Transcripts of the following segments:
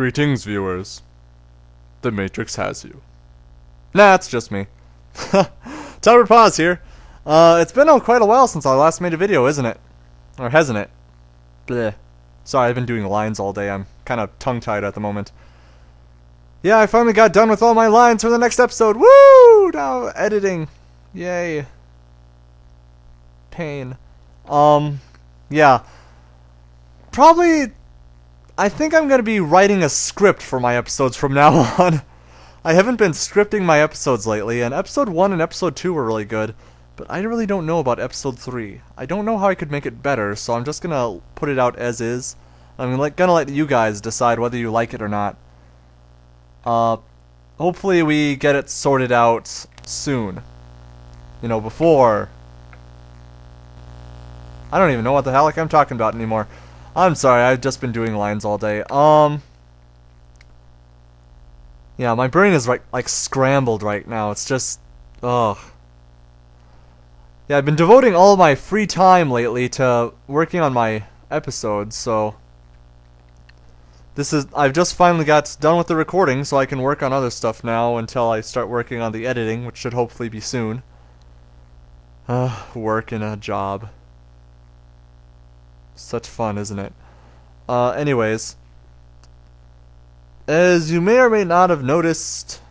Greetings, viewers. The Matrix has you. Nah, it's just me. Tauberpa here. It's been quite a while since I last made a video, isn't it? Or hasn't it? Bleh. Sorry, I've been doing lines all day. I'm kind of tongue-tied at the moment. Yeah, I finally got done with all my lines for the next episode. Woo! Now editing. Yay. Pain. Yeah. Probably, I think I'm gonna be writing a script for my episodes from now on. I haven't been scripting my episodes lately, and episode 1 and episode 2 were really good, but I really don't know about episode 3. I don't know how I could make it better, so I'm just gonna put it out as is. I'm gonna let you guys decide whether you like it or not. Hopefully we get it sorted out soon. You know, before... I don't even know what the heck I'm talking about anymore. I'm sorry, I've just been doing lines all day. Yeah, my brain is like scrambled right now. It's just, ugh. Yeah, I've been devoting all of my free time lately to working on my episodes, so I've just finally got done with the recording, so I can work on other stuff now until I start working on the editing, which should hopefully be soon. Work in a job. Such fun, isn't it? Anyways, as you may or may not have noticed,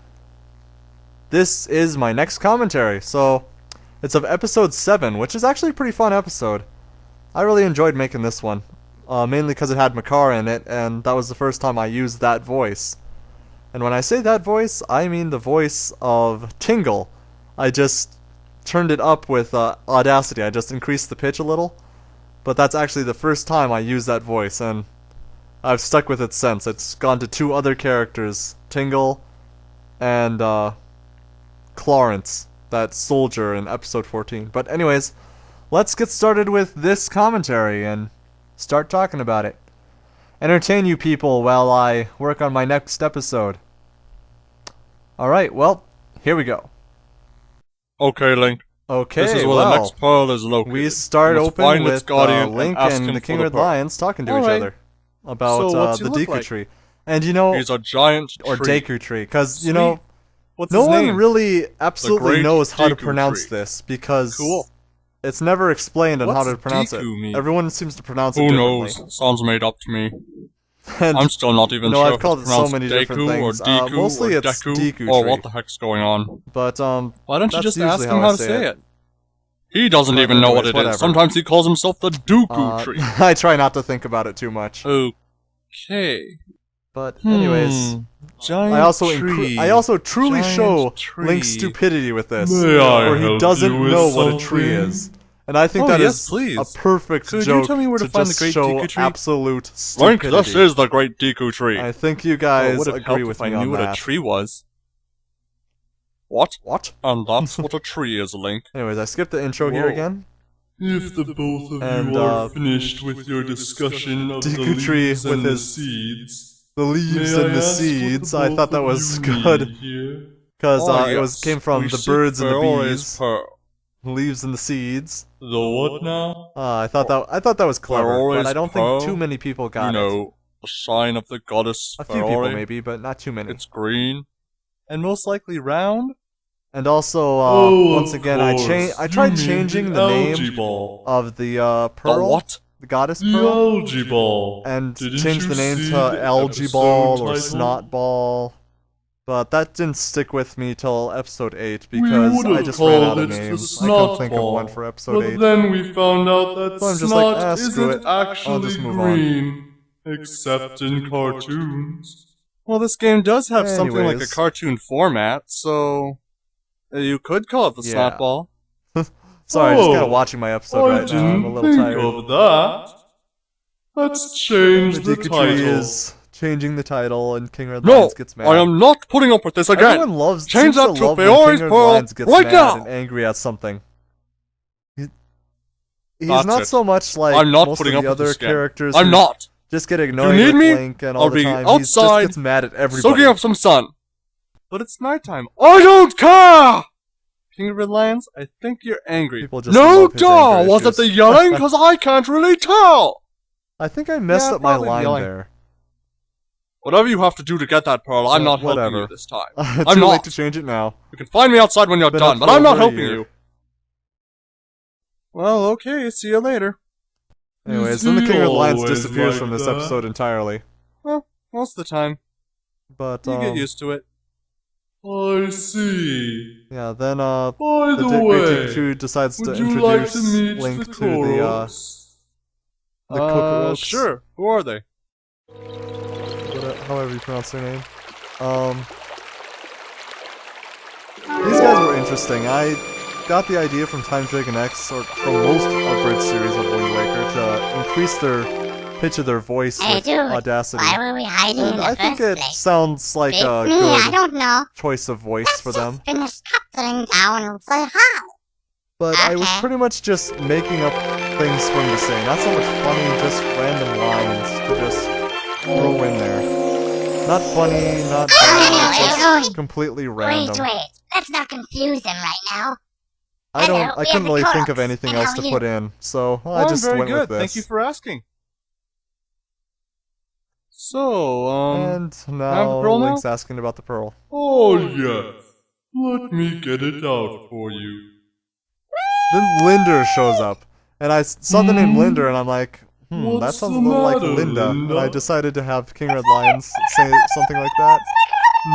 this is my next commentary. So, it's of episode 7, which is actually a pretty fun episode. I really enjoyed making this one, mainly because it had Makara in it, and that was the first time I used that voice. And when I say that voice, I mean the voice of Tingle. I just turned it up with Audacity. I just increased the pitch a little. But that's actually the first time I used that voice, and I've stuck with it since. It's gone to 2 other characters, Tingle and Clarence, that soldier in episode 14. But anyways, let's get started with this commentary and start talking about it. Entertain you people while I work on my next episode. Alright, well, here we go. Okay, Link. Okay, this is where the next pearl is located. We start open with Link and the King Red Lions talking to each other about the Deku Tree. And you know, he's a giant tree. Or Deku Tree, because you know, What's no his one name? really absolutely knows how to Deku pronounce Tree. this, because Cool. it's never explained on how What's to pronounce it. Deku mean? Everyone seems to pronounce it Who differently. knows? Sounds made up to me. And, I'm still not even no, sure I've called if it it's so pronounced many Deku different or things. Deku Mostly or it's Deku Deku or Tree. what the heck's going on. But why don't you that's just ask usually him how to say it? He doesn't But even know what anyways, it whatever. is. Sometimes he calls himself the Dooku Tree. I try not to think about it too much. Okay. But anyways, Giant I also tree. truly Giant show tree. Link's stupidity with this, May I where he help doesn't you with know what a tree something? is. And I think Oh, that yes, is please. a perfect Could you joke tell me where to find the just great show Deku Tree? absolute Link, stupidity. this is the great Deku Tree. I think you guys would have agree helped with if I me knew on what that. a tree was. What? What? And that's what a tree is, Link. Anyways, I skipped the intro here Whoa. again. If the both of And, you are finished with your discussion of the Deku Tree leaves with and the his seeds, The leaves may and I the ask what seeds. the I both thought that of was you good. need here? Because Oh, it came from we the seek birds and the for always bees. pearl. Leaves and the seeds. The what now? I thought that was clever, always but I don't pearl, think too many people got You it. know, the sign of the goddess A few people Ferrari. maybe, but not too many. It's green. And most likely round. And also, Oh, once of again, course. I tried You mean changing the algae name ball. of the The pearl, what? the goddess The pearl, algae ball. and Didn't changed you the name see to the algae episode ball or title? snot ball. But that didn't stick with me till episode 8 because we would I have just ran out called of it the names. I snot couldn't think ball, of one for episode but 8. then we found out that So I'm just snot like, screw isn't it. I'll actually just move on. green, except in cartoons. Well, this game does have something like a Anyways. cartoon format, so you could call it the Yeah. snot ball. Sorry, I'm just kind Oh, of watching my episode I right now. I'm a didn't little think tired. of that. Let's change the Deku Tree title. is changing the title, and King Red No, Lions gets mad. I am not putting up with this again. Everyone Change seems that to to love when Peori's King Red Pearl Lions gets right mad now. and angry at something. He's That's not it. so much like I'm not most putting of up the with other this again. characters I'm who not. just get annoyed need with me? Link and all I'll the be time. He just outside, gets mad at everybody. Soaking up some sun. But it's nighttime. I don't care! King of Red Lions, I think you're angry. People just No, love his duh! anger Was it issues. the yelling? Because I can't really tell! I think I messed Yeah, up my probably line yelling. there. Whatever you have to do to get that pearl, I'm not helping whatever. you this time. Too I'm late not. to change it now. You can find me outside when you're Been done, up but for I'm not over a helping year. you. Well, okay, see you later. Anyways, Is then the he King of the Lions always disappears like from this that? episode entirely. Well, most of the time. But, You get used to it. I see. yeah, then, By the the Great way, Pikachu decides to would you like to introduce meet Link the to the chorus? Kokorokes. Sure. Who are they? However you pronounce their name. These guys were interesting. I got the idea from Time Dragon X, or from most Abridged series of Wind Waker, to increase their pitch of their voice Hey, with dude, audacity. why were we hiding in And the I think first it place? sounds like It's a me, I good don't know. choice of voice Let's for just them. finish capturing down and say hi. But I was Okay. pretty much just making up things for him to say. Not so much funny, just random lines to just throw in there. Not funny, not bad, just completely random. Wait, let's not confuse him right now. I Hello, we couldn't have really the think of Kokorokes. anything And else how to are you? put in, so I I'm just very went good. with this. Thank you for asking. So, And have the now pearl now? Link's asking about the pearl. Oh, yes. Let me get it out for you. Then Linder shows up, and I saw the name Linder, and I'm like, that What's sounds a the little like matter, Linda. And I Linda? decided to have King Red Lions say something like that.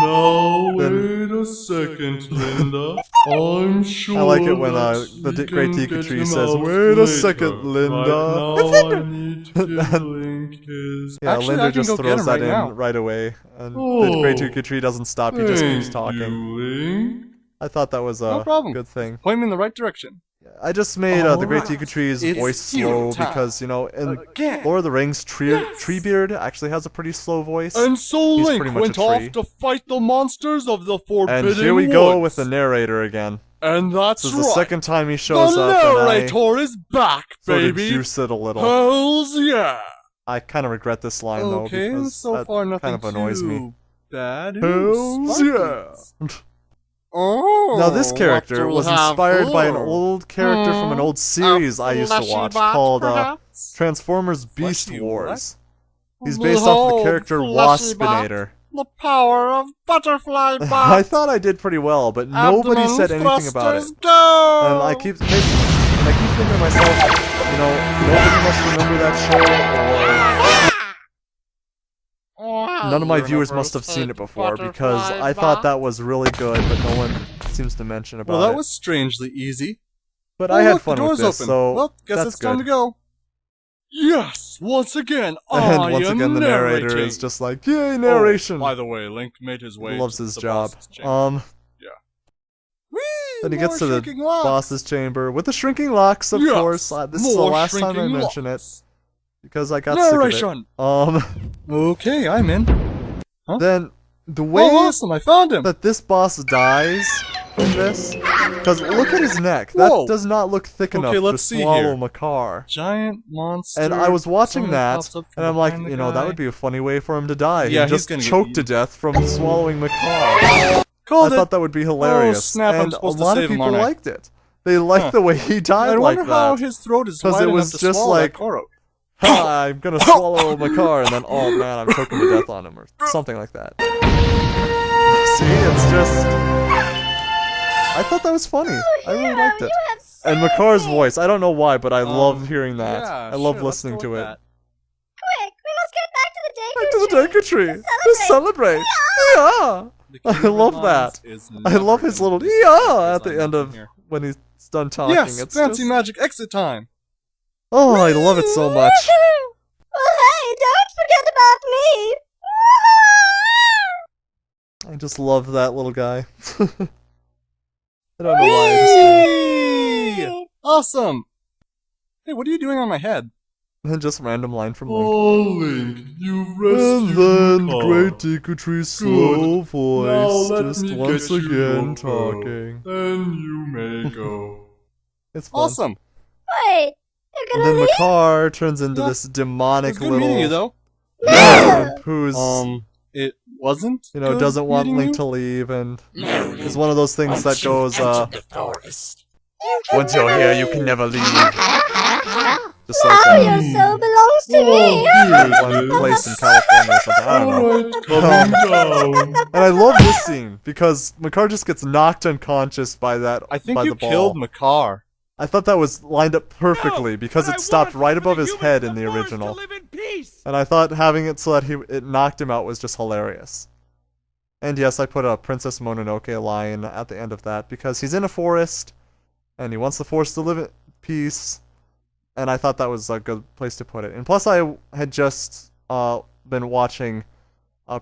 Now, Then- wait a second, Linda. I'm sure I like it when that the we Great can get Deku Tree him says, out "Wait a later. second, Linda." Right now, I need to give Link his... Yeah, Actually, Linder I can just go get throws him that right in now. right away, and the Oh, Great Deku Tree doesn't stop. He just keeps Thank talking. you, Link. I thought that was No a problem. good thing. Point me in the right direction. I just made the Great Alright. Deku Tree's It's voice hero slow time. because, you know, in Again. Lord of the Rings, Treebeard actually has a pretty slow voice. And so He's Link pretty much went a tree. off to fight the monsters of the Forbidden And here we go with Woods. the narrator again. And that's This is right. the second time he shows the up, and I narrator is back, sort of baby. juice it a little. Hells yeah. I kind of regret this line, though, Okay, because so that far nothing kind of annoys too me. bad. Hells yeah! Oh, Now this character what was do we have inspired by an here? old character from an old series I used to fleshy watch bot, called perhaps? Transformers Beast Fleshy Wars. what? He's based off the Behold, character fleshy bot. Waspinator. The power of butterfly bot. I thought I did pretty well, but nobody Abdomen said anything about it. thrusters Go. And I keep thinking to myself, you know, nobody must remember that show, or none of my viewers must have seen it before, because I thought that was really good, but no one seems to mention about Well, that it. was strangely easy. But Oh, I had look, fun the with door's this, open. so Well, guess that's it's time to good. go. Yes, once again, And I once am again, the narrator narrating. is just like, yay, narration! Oh, by the way, Link made his way. Loves to his the job. boss's chamber. Whee, Then he gets to more the shrinking locks. boss's chamber with the shrinking locks, of Yes, course. This is the more last time I shrinking mention it, locks. because I got Narration. sick of it. Okay, I'm in. Huh? Then the way Oh, awesome! I found him. that this boss dies in this, because look at his neck. Whoa. That does not look thick enough Okay, to let's see swallow here. Makar. Giant monster. And I was watching Someone that, pops up from and I'm like, behind the you know, that guy. would be a funny way for him to die. Yeah, He'd he's just gonna get choke to eaten. death from swallowing Makar. I Called it. thought that would be hilarious, Oh, snap, I'm and a supposed to lot of save him, people aren't I? liked it. They liked Huh. the way he died I like wonder how that. his throat is 'Cause wide it was enough to just swallow like- that Korok. Ha, I'm gonna swallow Makar, and then, oh man, I'm choking to death on him, or something like that. See, it's just... I thought that was funny. I really liked it. And Makar's voice, I don't know why, but I love hearing that. Yeah, I love sure, listening let's to go with it. that. Quick, we must get back to the day. Back to the Deku Tree to celebrate. Yeah, The I King of love Lions that. is I never love his gonna little be yeah as at the I'm end of looking here. when he's done talking. Yes, It's fancy just, magic exit time. oh, I love it so much. Oh, hey, don't forget about me. I just love that little guy. I don't know why. I just do. Whee! Awesome. Hey, what are you doing on my head? Just random line from Link. Oh, Link, you And rescued then Makar. Great Deku Tree's slow Now voice, let just me once get you again your pearl. talking. Then you may go. It's fun. Awesome. Wait, you're And gonna then leave? Makar turns into Yeah. this It demonic was good meeting you, little though. imp who's, It wasn't. you know, good doesn't want meeting Link you? to leave, and is one of those things that goes, You can once you're here, you can never leave. Just Now like your soul belongs to me. one place in California or something. I don't know. Alright, coming down. And I love this scene because Makar just gets knocked unconscious by that I think by you the ball. killed Makar. I thought that was lined up perfectly because it stopped right above his head in the original. And I thought having it so that it knocked him out was just hilarious. And yes, I put a Princess Mononoke line at the end of that because he's in a forest and he wants the forest to live in peace. And I thought that was a good place to put it. And plus I had just been watching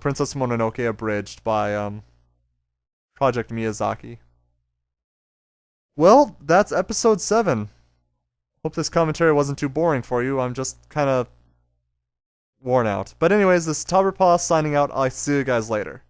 Princess Mononoke Abridged by Project Miyazaki. Well, that's episode 7. Hope this commentary wasn't too boring for you. I'm just kind of worn out. But anyways, this is Tauberpa signing out. I'll see you guys later.